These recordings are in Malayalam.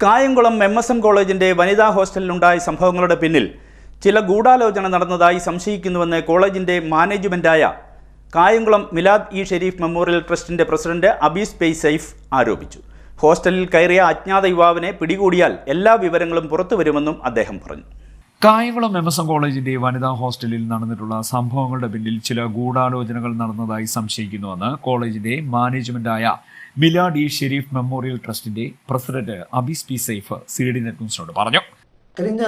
കായംകുളം MSM കോളേജിന്റെ വനിതാ ഹോസ്റ്റലിലുണ്ടായ സംഭവങ്ങളുടെ പിന്നിൽ ചില ഗൂഢാലോചന നടന്നതായി സംശയിക്കുന്നുവെന്ന് കോളേജിന്റെ മാനേജ്മെന്റായ കായംകുളം മിലാദ് ഇ ഷെരീഫ് മെമ്മോറിയൽ ട്രസ്റ്റിന്റെ പ്രസിഡന്റ് അബീസ് പൈ സൈഫ് ആരോപിച്ചു. ഹോസ്റ്റലിൽ കയറിയ അജ്ഞാത യുവാവിനെ പിടികൂടിയാൽ എല്ലാ വിവരങ്ങളും പുറത്തുവരുമെന്നും അദ്ദേഹം പറഞ്ഞു. കായംകുളം MSM കോളേജിന്റെ വനിതാ ഹോസ്റ്റലിൽ നടന്നിട്ടുള്ള സംഭവങ്ങളുടെ പിന്നിൽ ചില ഗൂഢാലോചനകൾ നടന്നതായി സംശയിക്കുന്നുവെന്ന് കോളേജിന്റെ മാനേജ്മെന്റായ മിലാദ് ഇ ഷെരീഫ് മെമ്മോറിയൽ ട്രസ്റ്റിന്റെ president Abees P Saif CD net ന്യൂസിനോട് പറഞ്ഞു. കഴിഞ്ഞ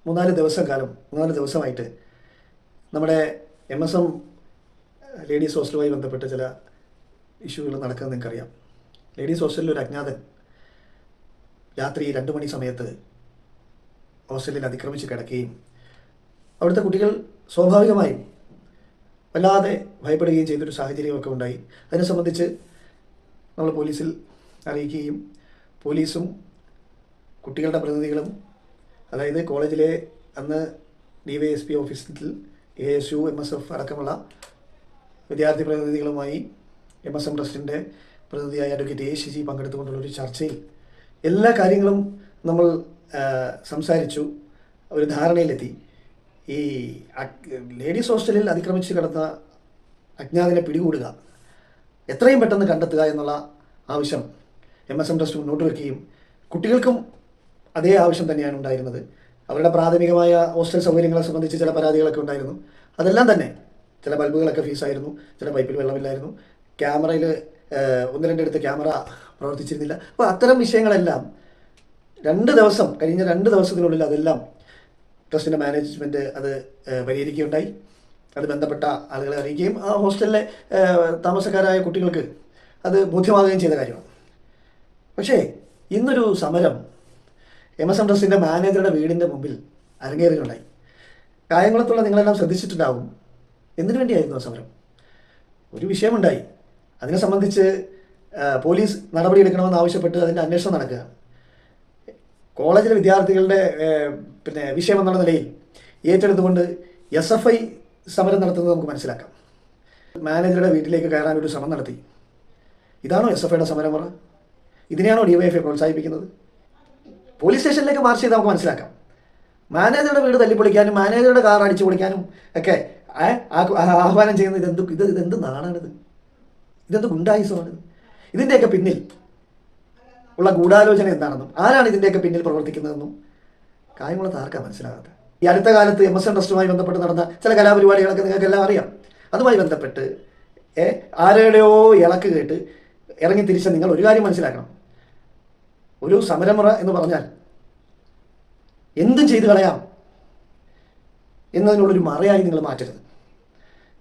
3-4 ദിവസമായിട്ട് നമ്മുടെ MSM ലേഡീസ് ഹോസ്റ്റലുമായി ബന്ധപ്പെട്ട ചില ഇഷ്യൂകൾ നടക്കുന്നത് നിങ്ങൾക്കറിയാം. ലേഡീസ് ഹോസ്റ്റലിൽ ഒരു അജ്ഞാതൻ രാത്രി 2 മണി സമയത്ത് ഹോസ്റ്റലിൽ അതിക്രമിച്ച് കിടക്കുകയും അവിടുത്തെ കുട്ടികൾ സ്വാഭാവികമായും വല്ലാതെ ഭയപ്പെടുകയും ചെയ്തൊരു സാഹചര്യമൊക്കെ ഉണ്ടായി. അതിനെ സംബന്ധിച്ച് നമ്മൾ പോലീസിൽ അറിയിക്കുകയും പോലീസും കുട്ടികളുടെ പ്രതിനിധികളും, അതായത് കോളേജിലെ അന്ന് DYSP ഓഫീസിൽ ASU MSF അടക്കമുള്ള വിദ്യാർത്ഥി പ്രതിനിധികളുമായി MSM ട്രസ്റ്റിൻ്റെ പ്രതിനിധിയായ അഡ്വക്കേറ്റ് ACG പങ്കെടുത്തുകൊണ്ടുള്ളൊരു ചർച്ചയിൽ എല്ലാ കാര്യങ്ങളും നമ്മൾ സംസാരിച്ചു, ഒരു ധാരണയിലെത്തി. ഈ ലേഡീസ് ഹോസ്റ്റലിൽ അതിക്രമിച്ച് കിടന്ന അജ്ഞാതനെ പിടികൂടുക, എത്രയും പെട്ടെന്ന് കണ്ടെത്തുക എന്നുള്ള ആവശ്യം MSM ട്രസ്റ്റ് മുന്നോട്ട് വയ്ക്കുകയും കുട്ടികൾക്കും അതേ ആവശ്യം തന്നെയാണ് ഉണ്ടായിരുന്നത്. അവരുടെ പ്രാഥമികമായ ഹോസ്റ്റൽ സൗകര്യങ്ങളെ സംബന്ധിച്ച് ചില പരാതികളൊക്കെ ഉണ്ടായിരുന്നു. അതെല്ലാം തന്നെ ചില ബൾബുകളൊക്കെ ഫീസായിരുന്നു, ചില പൈപ്പിൽ വെള്ളമില്ലായിരുന്നു, ക്യാമറയിൽ 1-2 അടുത്ത് ക്യാമറ പ്രവർത്തിച്ചിരുന്നില്ല. അപ്പോൾ അത്തരം വിഷയങ്ങളെല്ലാം കഴിഞ്ഞ 2 ദിവസത്തിനുള്ളിൽ അതെല്ലാം ട്രസ്റ്റിൻ്റെ മാനേജ്മെൻറ്റ് അത് പരിഹരിക്കുകയുണ്ടായി. അത് ബന്ധപ്പെട്ട ആളുകളെ അറിയിക്കുകയും ആ ഹോസ്റ്റലിലെ താമസക്കാരായ കുട്ടികൾക്ക് അത് ബോധ്യമാകുകയും ചെയ്ത കാര്യമാണ്. പക്ഷേ ഇന്നൊരു സമരം MSM ട്രസ്റ്റിൻ്റെ മാനേജറുടെ വീടിൻ്റെ മുമ്പിൽ അരങ്ങേറുകയുണ്ടായി. കായംകുളത്തുള്ള നിങ്ങളെല്ലാം ശ്രദ്ധിച്ചിട്ടുണ്ടാവും. എന്തിനു വേണ്ടിയായിരുന്നു ആ സമരം? ഒരു വിഷയമുണ്ടായി, അതിനെ സംബന്ധിച്ച് പോലീസ് നടപടിയെടുക്കണമെന്ന് ആവശ്യപ്പെട്ട് അതിൻ്റെ അന്വേഷണം നടക്കുക. കോളേജിലെ വിദ്യാർത്ഥികളുടെ വിഷയം എന്നുള്ള നിലയിൽ ഏറ്റെടുത്തുകൊണ്ട് SFI സമരം നടത്തുന്നത് നമുക്ക് മനസ്സിലാക്കാം. മാനേജറുടെ വീട്ടിലേക്ക് കയറാനൊരു ശ്രമം നടത്തി. ഇതാണോ SFIയുടെ സമരമുറ? ഇതിനെയാണോ DYFI പ്രോത്സാഹിപ്പിക്കുന്നത്? പോലീസ് സ്റ്റേഷനിലേക്ക് മാർച്ച് ചെയ്ത് നമുക്ക് മനസ്സിലാക്കാം. മാനേജറുടെ വീട് തല്ലിപ്പൊളിക്കാനും മാനേജറുടെ കാർ അടിച്ചു പൊളിക്കാനും ഒക്കെ ആഹ്വാനം ചെയ്യുന്നത് ഇതെന്ത് നാടാണിത്? ഇതെന്ത് ഗുണ്ടായുസമാണിത്? ഇതിൻ്റെയൊക്കെ പിന്നിൽ ഉള്ള ഗൂഢാലോചന എന്താണെന്നും ആരാണ് ഇതിൻ്റെയൊക്കെ പിന്നിൽ പ്രവർത്തിക്കുന്നതെന്നും കായംകുളത്ത് ആർക്കാ മനസ്സിലാകാത്തത്? ഈ അടുത്ത കാലത്ത് MSM ട്രസ്റ്റുമായി ബന്ധപ്പെട്ട് നടന്ന ചില കലാപരിപാടികളൊക്കെ നിങ്ങൾക്കെല്ലാം അറിയാം. അതുമായി ബന്ധപ്പെട്ട് ആരുടെയോ ഇളക്ക് കേട്ട് ഇറങ്ങി തിരിച്ച നിങ്ങൾ ഒരു കാര്യം മനസ്സിലാക്കണം. ഒരു സമരമുറ എന്ന് പറഞ്ഞാൽ എന്തും ചെയ്തു കളയാം എന്നതിനുള്ളൊരു മറയായി നിങ്ങൾ മാറ്റരുത്.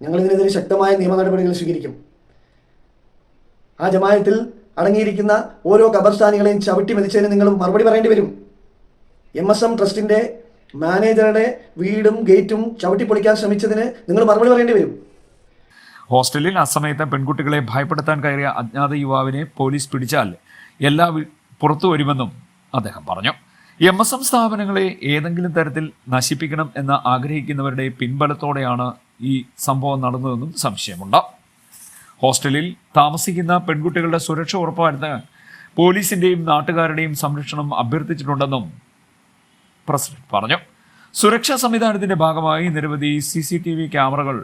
ഞങ്ങളിതിനെതിരെ ശക്തമായ നിയമ നടപടികൾ സ്വീകരിക്കും. ആ ജമായത്തിൽ അടങ്ങിയിരിക്കുന്ന ഓരോ ഖബർസ്ഥാനികളെയും ചവിട്ടി മെതിച്ചതിന് നിങ്ങൾ മറുപടി പറയേണ്ടി വരും. MSM ട്രസ്റ്റിൻ്റെ മാനേജറുടെ വീടും ഗേറ്റും ചവിട്ടി പൊളിക്കാൻ ശ്രമിച്ചതിന് നിങ്ങൾ മറുപടി പറയേണ്ടി വരും. ഹോസ്റ്റലിൽ അസമയത്ത് പെൺകുട്ടികളെ ഭയപ്പെടുത്താൻ കയറിയ അജ്ഞാത യുവാവിനെ പോലീസ് പിടിച്ചാൽ എല്ലാ പുറത്തു വരുമെന്നും അദ്ദേഹം പറഞ്ഞു. MSM സ്ഥാപനങ്ങളെ ഏതെങ്കിലും തരത്തിൽ നശിപ്പിക്കണം എന്ന് ആഗ്രഹിക്കുന്നവരുടെ പിൻബലത്തോടെയാണ് ഈ സംഭവം നടന്നതെന്നും സംശയമുണ്ട്. ഹോസ്റ്റലിൽ താമസിക്കുന്ന പെൺകുട്ടികളുടെ സുരക്ഷ ഉറപ്പുവരുത്താൻ പോലീസിന്റെയും നാട്ടുകാരുടെയും സംരക്ഷണം അഭ്യർത്ഥിച്ചിട്ടുണ്ടെന്നും പ്രസിഡന്റ് പറഞ്ഞു. സുരക്ഷാ സംവിധാനത്തിന്റെ ഭാഗമായി നിരവധി CCTV ക്യാമറകൾ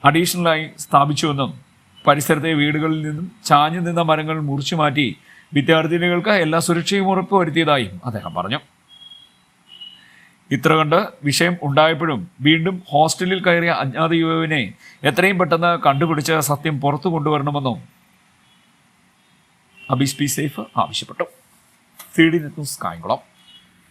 അഡീഷണലായി സ്ഥാപിച്ചുവെന്നും പരിസരത്തെ വീടുകളിൽ നിന്നും ചാഞ്ഞു നിന്ന മരങ്ങൾ മുറിച്ചു മാറ്റി വിദ്യാർത്ഥിനികൾക്ക് എല്ലാ സുരക്ഷയും ഉറപ്പുവരുത്തിയതായും അദ്ദേഹം പറഞ്ഞു. ഇത്ര കണ്ട് വിഷയം ഉണ്ടായപ്പോഴും വീണ്ടും ഹോസ്റ്റലിൽ കയറിയ അജ്ഞാത യുവാവിനെ എത്രയും പെട്ടെന്ന് കണ്ടുപിടിച്ച് സത്യം പുറത്തു കൊണ്ടുവരണമെന്നും അബീസ് പി സൈഫ് ആവശ്യപ്പെട്ടു. CD net news Kayamkulam.